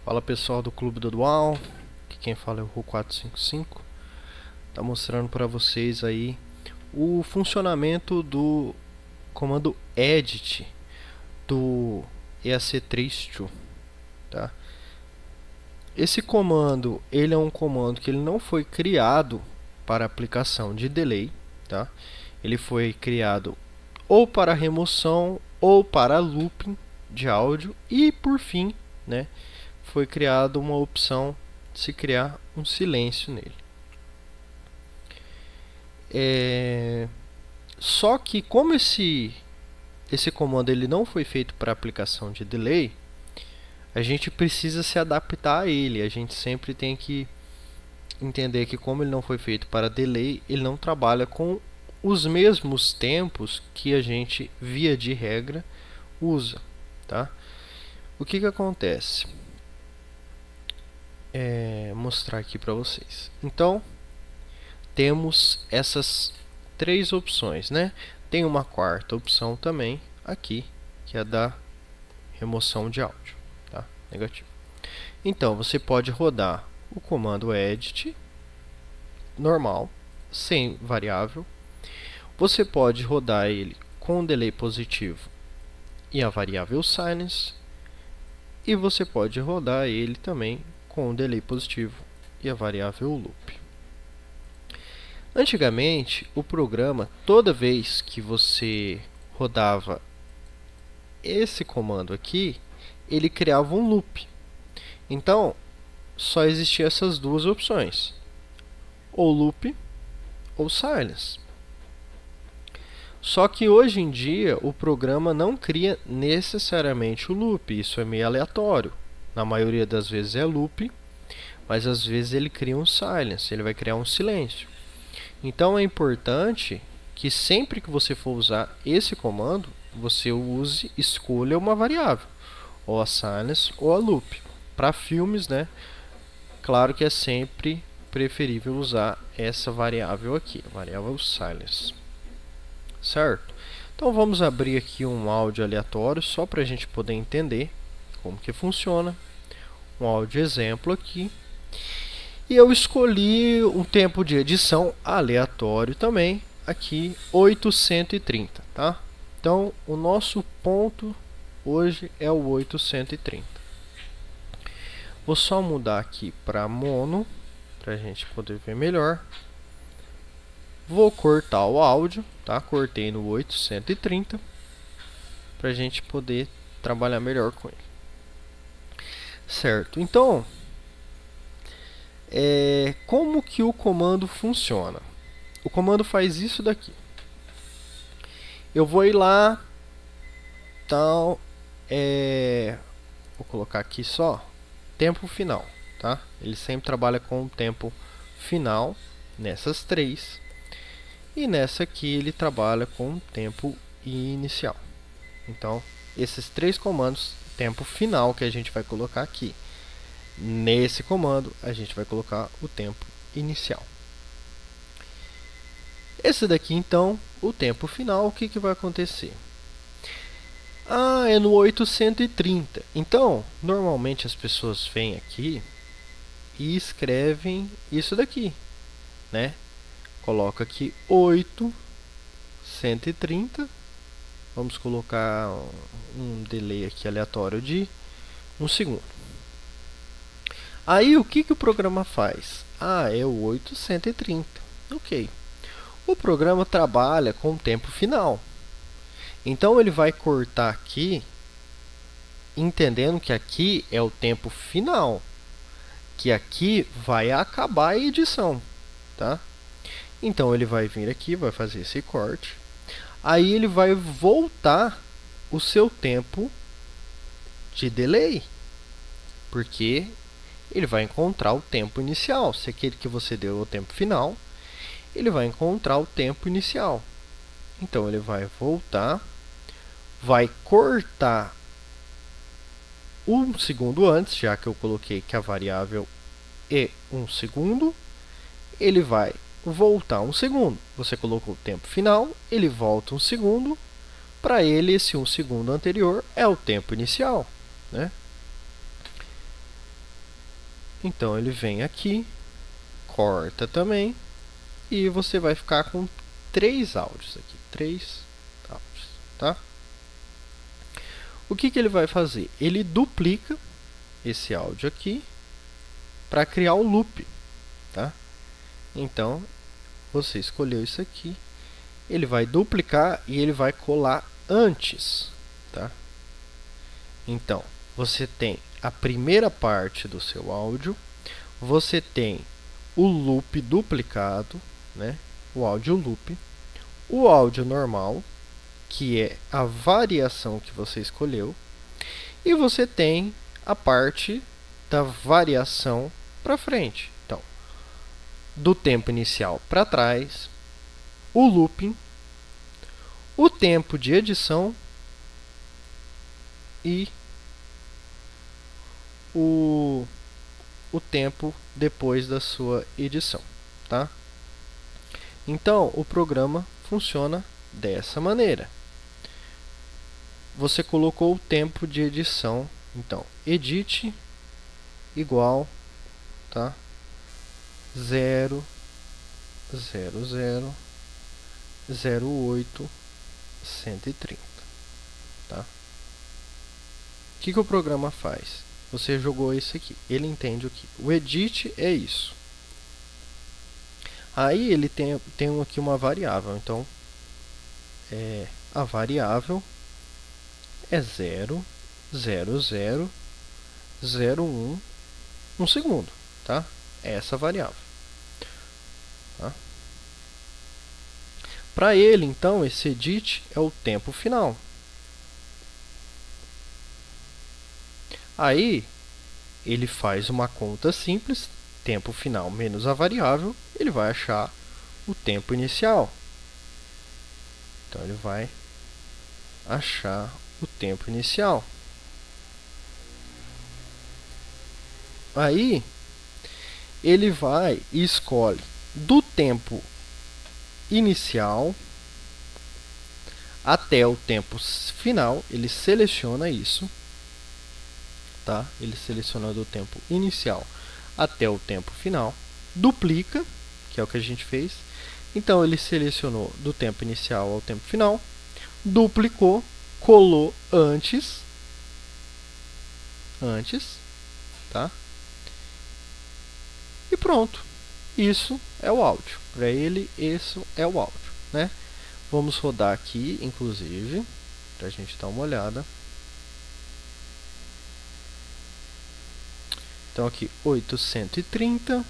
Fala pessoal do Clube do Dual, aqui quem fala é o Ru455. Tá mostrando para vocês aí o funcionamento do comando edit do EAC3.2, tá? Esse comando, ele é um comando que ele não foi criado para aplicação de delay, tá? Ele foi criado ou para remoção ou para looping de áudio e por fim, né, foi criada uma opção de se criar um silêncio nele. Só que como esse comando ele não foi feito para aplicação de delay, a gente precisa se adaptar a ele. A gente sempre tem que entender que como ele não foi feito para delay, ele não trabalha com os mesmos tempos que a gente, via de regra, usa, tá? O que acontece? Mostrar aqui para vocês. Então, temos essas três opções, né? Tem uma quarta opção também aqui, que é da remoção de áudio, tá? Negativo. Então, você pode rodar o comando edit normal, sem variável. Você pode rodar ele com delay positivo e a variável silence. E você pode rodar ele também com delay positivo e a variável loop. Antigamente, o programa, toda vez que você rodava esse comando aqui, ele criava um loop. Então, só existiam essas duas opções, ou loop ou silence. Só que hoje em dia, o programa não cria necessariamente o loop, isso é meio aleatório. Na maioria das vezes é loop, mas às vezes ele cria um silence, ele vai criar um silêncio. Então é importante que sempre que você for usar esse comando, você escolha uma variável, ou a silence ou a loop. Para filmes, né? Claro que é sempre preferível usar essa variável aqui, a variável silence. Certo? Então vamos abrir aqui um áudio aleatório só para a gente poder entender como que funciona. Um áudio exemplo aqui. E eu escolhi um tempo de edição aleatório também, aqui 830, tá? Então, o nosso ponto hoje é o 830. Vou só mudar aqui para mono, para a gente poder ver melhor. Vou cortar o áudio, tá? Cortei no 830, para a gente poder trabalhar melhor com ele. Certo, então... como que o comando funciona? O comando faz isso daqui. Eu vou ir lá, então, vou colocar aqui só tempo final, tá? Ele sempre trabalha com o tempo final nessas três, e nessa aqui ele trabalha com o tempo inicial. Então, esses três comandos, tempo final que a gente vai colocar aqui. Nesse comando, a gente vai colocar o tempo inicial. Esse daqui, então, o tempo final, o que vai acontecer? É no 830. Então, normalmente as pessoas vêm aqui e escrevem isso daqui, né? Coloca aqui 830. Vamos colocar um delay aqui aleatório de 1 segundo. Aí, o que o programa faz? É o 830. Ok. O programa trabalha com o tempo final. Então, ele vai cortar aqui, entendendo que aqui é o tempo final. Que aqui vai acabar a edição, tá? Então, ele vai vir aqui, vai fazer esse corte. Aí, ele vai voltar o seu tempo de delay. Porque... ele vai encontrar o tempo inicial. Se aquele que você deu é o tempo final, ele vai encontrar o tempo inicial. Então, ele vai voltar, vai cortar 1 segundo antes, já que eu coloquei que a variável é 1 segundo. Ele vai voltar 1 segundo. Você colocou o tempo final, ele volta 1 segundo. Para ele, esse 1 segundo anterior é o tempo inicial, né? Então ele vem aqui, corta também, e você vai ficar com 3 áudios aqui, 3 áudios, tá? O que ele vai fazer? Ele duplica esse áudio aqui para criar o loop, tá? Então, você escolheu isso aqui, ele vai duplicar e ele vai colar antes, tá? Então, você tem a primeira parte do seu áudio, você tem o loop duplicado, né? O áudio loop, o áudio normal, que é a variação que você escolheu, e você tem a parte da variação para frente. Então, do tempo inicial para trás, o looping, o tempo de edição e o tempo depois da sua edição, tá? Então, o programa funciona dessa maneira. Você colocou o tempo de edição, então, edit igual, tá? 0, 0, 0, 08, 130, tá? O que o programa faz? Você jogou isso aqui, ele entende o que? O edit é isso. Aí ele tem aqui uma variável, então a variável é 0, 0, 0, 0, 1 segundo, tá? É essa variável. Tá? Para ele, então, esse edit é o tempo final. Aí, ele faz uma conta simples, tempo final menos a variável, ele vai achar o tempo inicial. Então, ele vai achar o tempo inicial. Aí, ele vai e escolhe do tempo inicial até o tempo final, ele seleciona isso, tá? Ele seleciona do tempo inicial até o tempo final, duplica, que é o que a gente fez. Então, ele selecionou do tempo inicial ao tempo final, duplicou, colou antes, tá? E pronto. Isso é o áudio. Para ele, isso é o áudio, né? Vamos rodar aqui, inclusive, para a gente dar uma olhada. Então, aqui, 830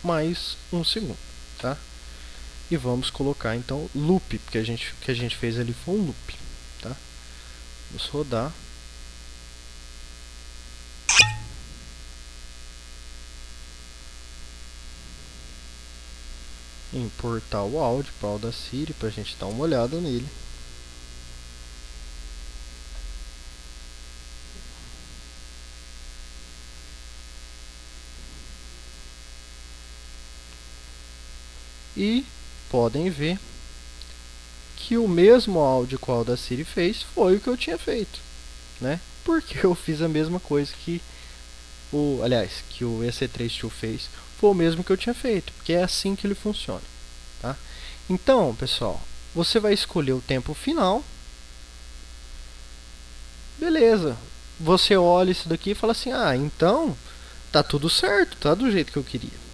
mais 1 segundo, tá? E vamos colocar, então, loop, porque o que a gente fez ali foi um loop, tá? Vamos rodar. Importar o áudio para o Audacity para a gente dar uma olhada nele. E podem ver que o mesmo áudio que o Audacity fez foi o que eu tinha feito, né? Porque eu fiz a mesma coisa que que o EC3 fez, foi o mesmo que eu tinha feito, porque é assim que ele funciona, tá? Então, pessoal, você vai escolher o tempo final. Beleza. Você olha isso daqui e fala assim: "Ah, então tá tudo certo, tá do jeito que eu queria".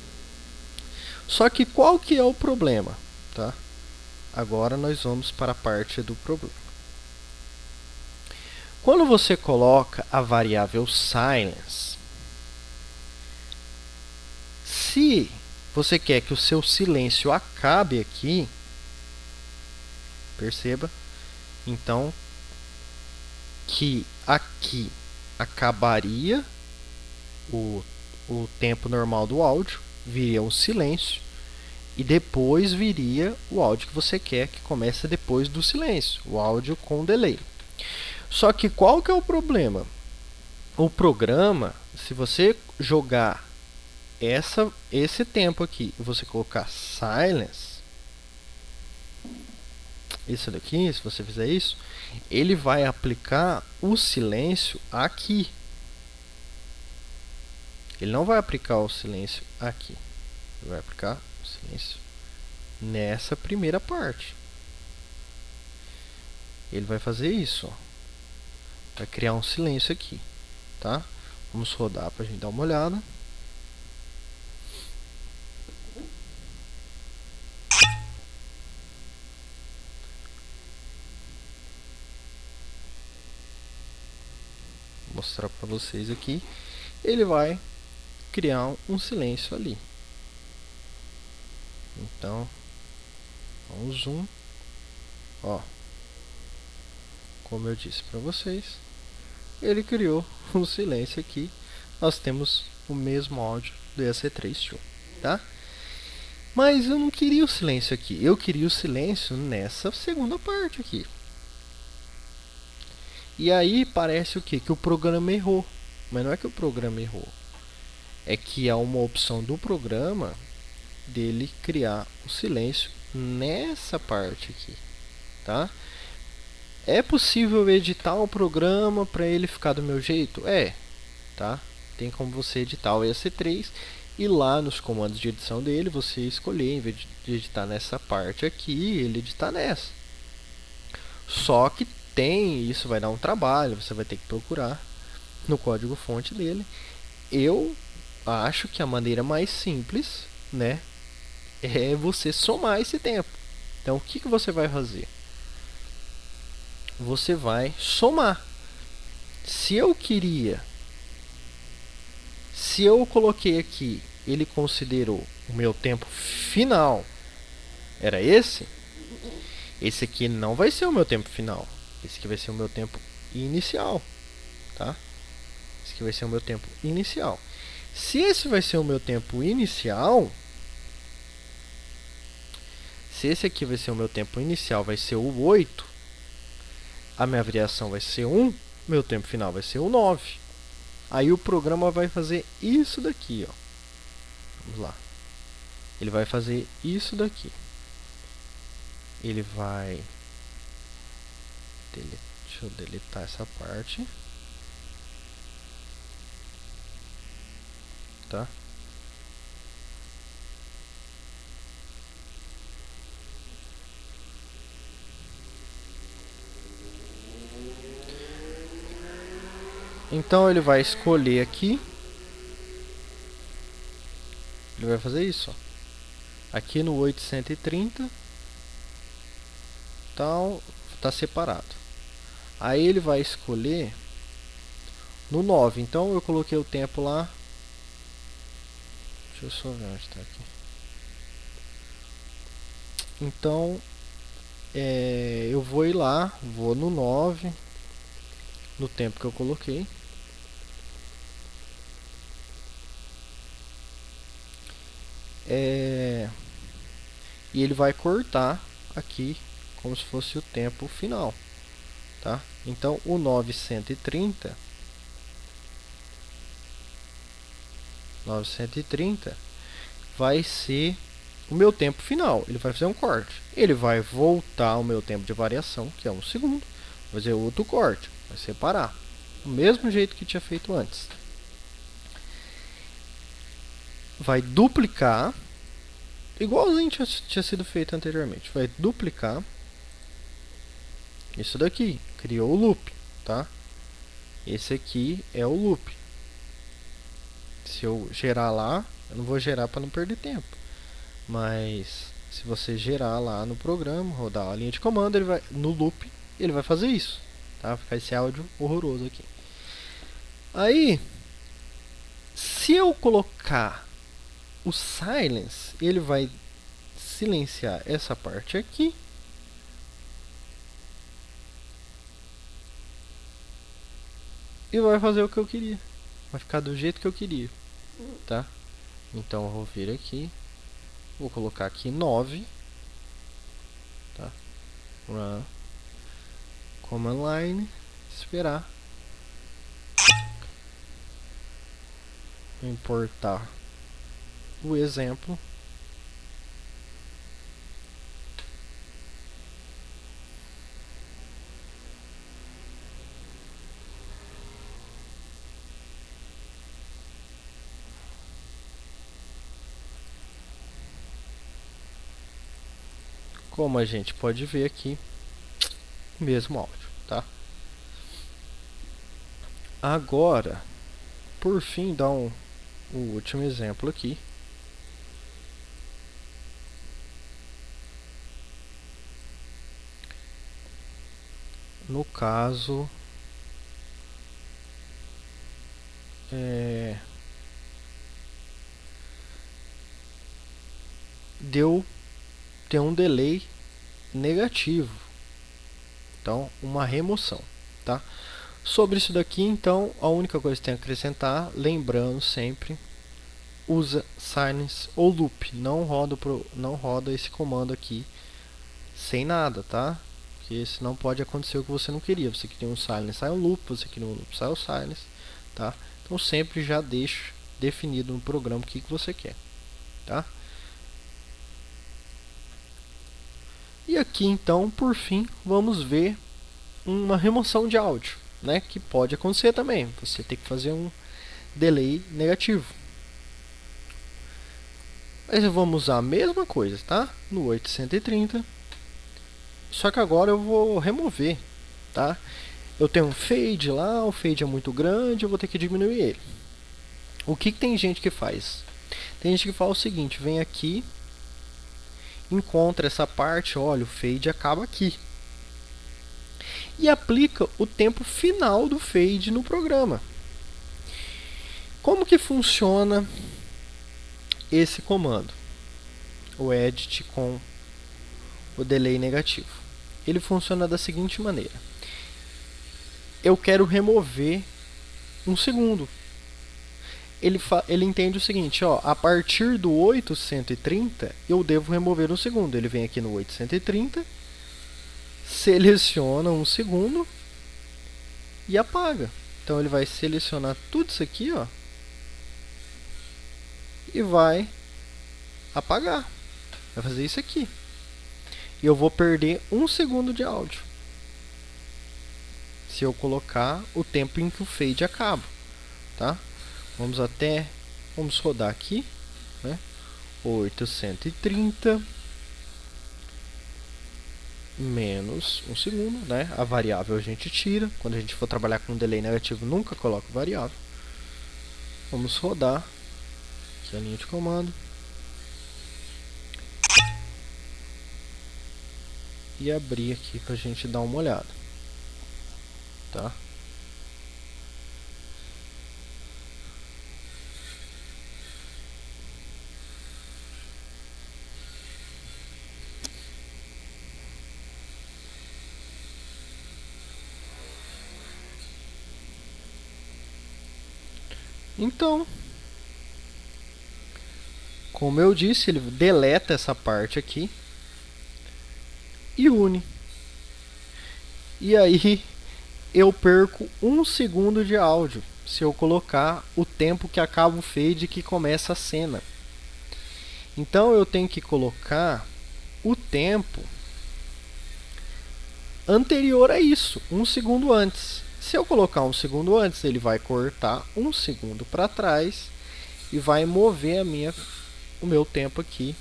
Só que qual que é o problema, tá? Agora nós vamos para a parte do problema. Quando você coloca a variável silence, se você quer que o seu silêncio acabe aqui, perceba, então, que aqui acabaria o tempo normal do áudio, viria um silêncio, e depois viria o áudio que você quer que comece depois do silêncio, o áudio com delay. Só que qual que é o problema? O programa, se você jogar esse tempo aqui e você colocar silence, isso daqui, se você fizer isso, ele vai aplicar o silêncio aqui. Ele não vai aplicar o silêncio aqui. Ele vai aplicar o silêncio nessa primeira parte. Ele vai fazer isso, ó. Vai criar um silêncio aqui, tá? Vamos rodar para a gente dar uma olhada. Vou mostrar para vocês aqui. Ele vai criar um silêncio ali. Então, um zoom, ó. Como eu disse para vocês, ele criou um silêncio aqui. Nós temos o mesmo áudio do EC3 Show, tá? Mas eu não queria o silêncio aqui. Eu queria o silêncio nessa segunda parte aqui. E aí parece o quê? Que o programa errou. Mas não é que o programa errou. É que há uma opção do programa dele criar o silêncio nessa parte aqui, tá? É possível editar o programa para ele ficar do meu jeito? É, tá? Tem como você editar o EC3 e lá nos comandos de edição dele você escolher, em vez de editar nessa parte aqui, ele editar nessa. Só que isso vai dar um trabalho, você vai ter que procurar no código fonte dele. Eu acho que a maneira mais simples, né, é você somar esse tempo. Então, o que você vai fazer? Você vai somar. Se eu coloquei aqui, ele considerou o meu tempo final, era esse aqui não vai ser o meu tempo final. Esse aqui vai ser o meu tempo inicial, tá? Esse aqui vai ser o meu tempo inicial. Se esse vai ser o meu tempo inicial, se esse aqui vai ser o meu tempo inicial, vai ser o 8, a minha variação vai ser 1, meu tempo final vai ser o 9. Aí o programa vai fazer isso daqui, ó. Vamos lá. Ele vai fazer isso daqui. Ele vai... Deixa eu deletar essa parte. Tá? Então ele vai escolher aqui. Ele vai fazer isso, ó. Aqui no 830 tal, tá separado. Aí ele vai escolher no 9. Então eu coloquei o tempo lá. Deixa eu só ver onde está aqui. Então eu vou ir lá, vou no 9, no tempo que eu coloquei. E ele vai cortar aqui como se fosse o tempo final, tá? Então o 930 vai ser o meu tempo final. Ele vai fazer um corte. Ele vai voltar o meu tempo de variação, que é 1 segundo. Vai fazer outro corte. Vai separar. Do mesmo jeito que tinha feito antes. Vai duplicar. Igualzinho tinha sido feito anteriormente. Vai duplicar. Isso daqui. Criou o loop, tá? Esse aqui é o loop. Se eu gerar lá, eu não vou gerar para não perder tempo. Mas se você gerar lá no programa, rodar a linha de comando, ele vai no loop, ele vai fazer isso, tá? Vai ficar esse áudio horroroso aqui. Aí, se eu colocar o silence, ele vai silenciar essa parte aqui. E vai fazer o que eu queria. Vai ficar do jeito que eu queria, tá? Então eu vou vir aqui. Vou colocar aqui 9. Tá? Run. Command line. Esperar. Vou importar o exemplo. Como a gente pode ver aqui, o mesmo áudio, tá? Agora, por fim, dá o último exemplo aqui. No caso, tem um delay negativo, então uma remoção, tá? Sobre isso daqui, então, a única coisa que tem a acrescentar, lembrando sempre, usa silence ou loop, não roda esse comando aqui sem nada, tá? Porque senão pode acontecer o que você não queria. Você queria um silence, sai um loop, você queria um loop, sai o silence, tá? Então sempre já deixa definido no programa o que você quer, tá? E aqui então, por fim, vamos ver uma remoção de áudio, né? Que pode acontecer também. Você tem que fazer um delay negativo. Mas vamos usar a mesma coisa, tá? No 830. Só que agora eu vou remover, tá? Eu tenho um fade lá, o fade é muito grande, eu vou ter que diminuir ele. O que tem gente que faz? Tem gente que fala o seguinte, vem aqui, encontra essa parte, olha, o fade acaba aqui. E aplica o tempo final do fade no programa. Como que funciona esse comando? O edit com o delay negativo. Ele funciona da seguinte maneira. Eu quero remover um segundo. Ele entende o seguinte, ó, a partir do 830 eu devo remover um segundo. Ele vem aqui no 830, seleciona um segundo e apaga. Então ele vai selecionar tudo isso aqui, ó, e vai apagar. Vai fazer isso aqui. E eu vou perder um segundo de áudio se eu colocar o tempo em que o fade acaba, tá? Vamos rodar aqui, né? 830 menos um segundo, né? A variável a gente tira. Quando a gente for trabalhar com delay negativo, nunca coloca variável. Vamos rodar aqui a linha de comando. E abrir aqui para a gente dar uma olhada, tá? Então, como eu disse, ele deleta essa parte aqui e une. E aí eu perco um segundo de áudio se eu colocar o tempo que acaba o fade e que começa a cena. Então eu tenho que colocar o tempo anterior a isso, um segundo antes. Se eu colocar um segundo antes, ele vai cortar um segundo para trás e vai mover o meu tempo aqui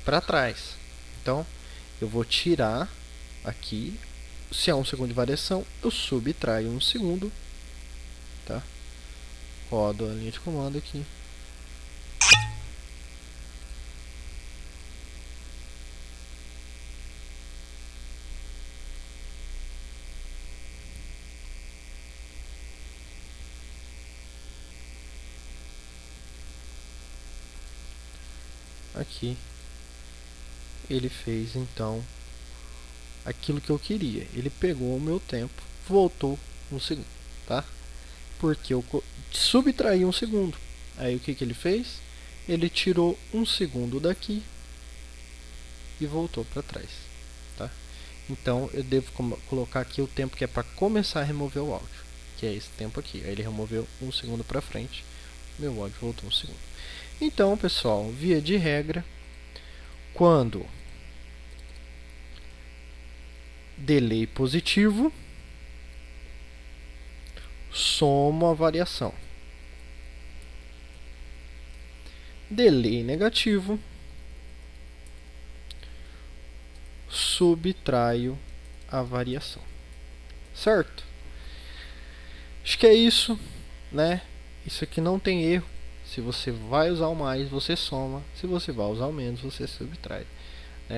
para trás. Então eu vou tirar aqui. Se é um segundo de variação, eu subtraio um segundo, tá? Rodo a linha de comando aqui. Aqui ele fez então aquilo que eu queria. Ele pegou o meu tempo, voltou um segundo, tá? Porque eu subtraí um segundo. Aí o que ele fez? Ele tirou um segundo daqui e voltou para trás, tá? Então eu devo colocar aqui o tempo que é para começar a remover o áudio, que é esse tempo aqui. Aí ele removeu um segundo para frente, meu áudio voltou um segundo. Então, pessoal, via de regra, quando delay positivo, soma a variação. Delay negativo, subtraio a variação. Certo? Acho que é isso, né? Isso aqui não tem erro. Se você vai usar o mais, você soma. Se você vai usar o menos, você subtrai.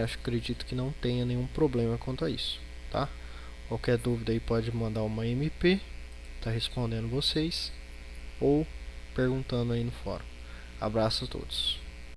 Acredito que não tenha nenhum problema quanto a isso, tá? Qualquer dúvida aí pode mandar uma MP, tá respondendo vocês, ou perguntando aí no fórum. Abraço a todos.